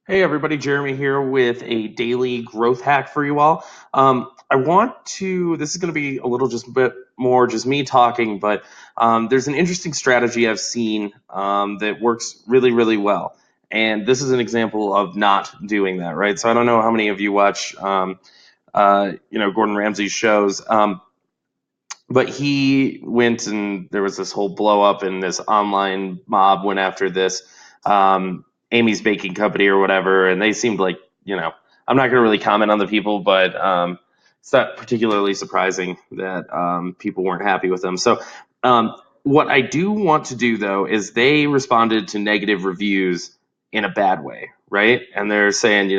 Hey everybody, Jeremy here with a daily growth hack for you all. This is going to be a little just a bit more just me talking, but there's an interesting strategy I've seen that works really, really well. And this is an example of not doing that, right? So I don't know how many of you watch, Gordon Ramsay's shows, but he went and there was this whole blow up and this online mob went after this Amy's Baking Company or whatever, and they seemed like, I'm not going to really comment on the people, but it's not particularly surprising that people weren't happy with them. So what I do want to do though is they responded to negative reviews in a bad way, right? And they're saying,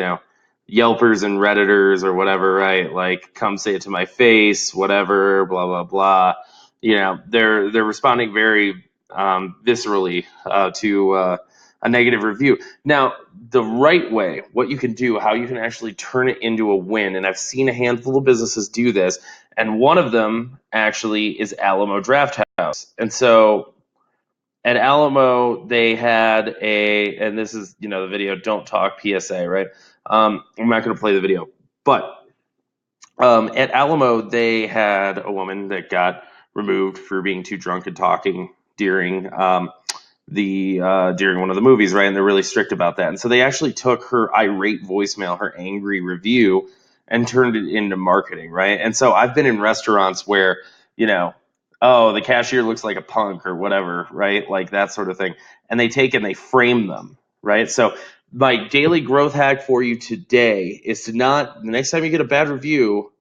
Yelpers and Redditors or whatever, right? Like, come say it to my face, whatever, blah blah blah. They're responding very viscerally to a negative review. Now, the right way, what you can do, how you can actually turn it into a win, and I've seen a handful of businesses do this, and one of them actually is Alamo Draft House. And so at Alamo, they had and this is, the video, don't talk PSA, right? I'm not going to play the video, but at Alamo, they had a woman that got removed for being too drunk and talking during during one of the movies, right? And they're really strict about that. And so they actually took her irate voicemail, her angry review, and turned it into marketing, right? And so I've been in restaurants where, oh, the cashier looks like a punk or whatever, right? Like that sort of thing. And they take and they frame them, right? So my daily growth hack for you today is to not, the next time you get a bad review,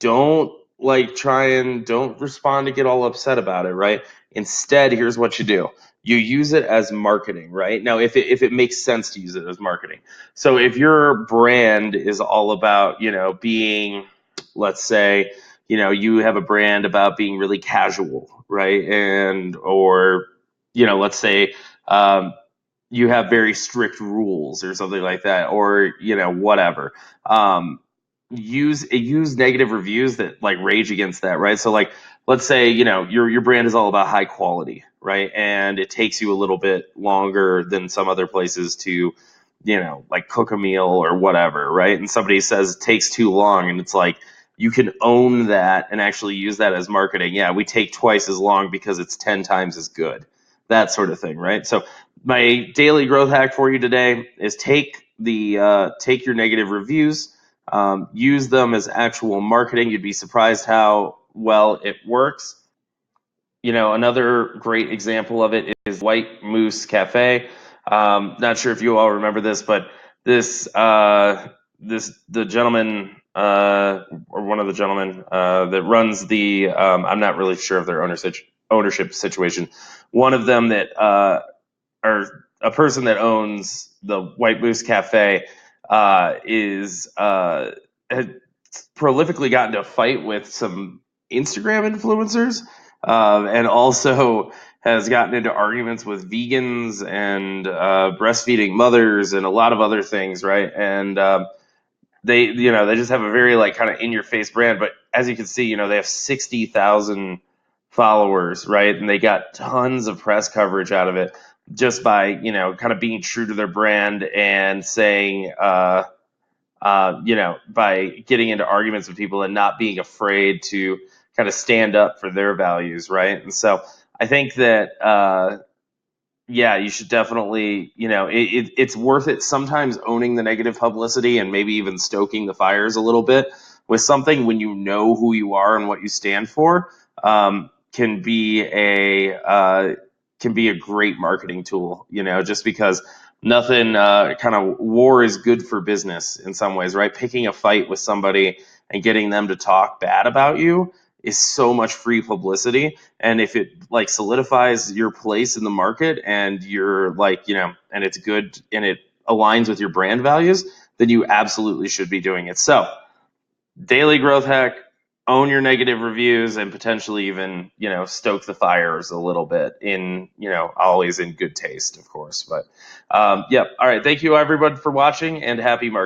don't don't respond to get all upset about it, right? Instead, here's what you do. You use it as marketing, right? Now, if it makes sense to use it as marketing. So if your brand is all about, being, let's say, you have a brand about being really casual, right? And or, let's say you have very strict rules or something like that, or whatever. Use negative reviews that like rage against that, right? So like, let's say your brand is all about high quality, right? And it takes you a little bit longer than some other places to like cook a meal or whatever, right? And somebody says it takes too long, and it's like, you can own that and actually use that as marketing. Yeah, we take twice as long because it's 10 times as good, that sort of thing, right? So my daily growth hack for you today is take your negative reviews, use them as actual marketing. You'd be surprised how well it works. Another great example of it is White Moose Cafe. Not sure if you all remember this, but the gentleman, or one of the gentlemen that runs the, I'm not really sure of their ownership situation. One of them that or a person that owns the White Moose Cafe is had prolifically gotten into a fight with some Instagram influencers, and also has gotten into arguments with vegans and breastfeeding mothers and a lot of other things, right? And they just have a very like kind of in your face brand, but as you can see, they have 60,000 followers, right? And they got tons of press coverage out of it just by kind of being true to their brand and saying by getting into arguments with people and not being afraid to kind of stand up for their values, right? And so I think that yeah, you should definitely, it's worth it sometimes owning the negative publicity and maybe even stoking the fires a little bit with something when you know who you are and what you stand for. Can be a great marketing tool, just because nothing kind of war is good for business in some ways, right? Picking a fight with somebody and getting them to talk bad about you is so much free publicity, and if it like solidifies your place in the market and you're like and it's good and it aligns with your brand values, then you absolutely should be doing it. So daily growth hack: own your negative reviews and potentially even stoke the fires a little bit in always in good taste, of course. But yeah, all right, thank you everyone for watching, and happy marketing.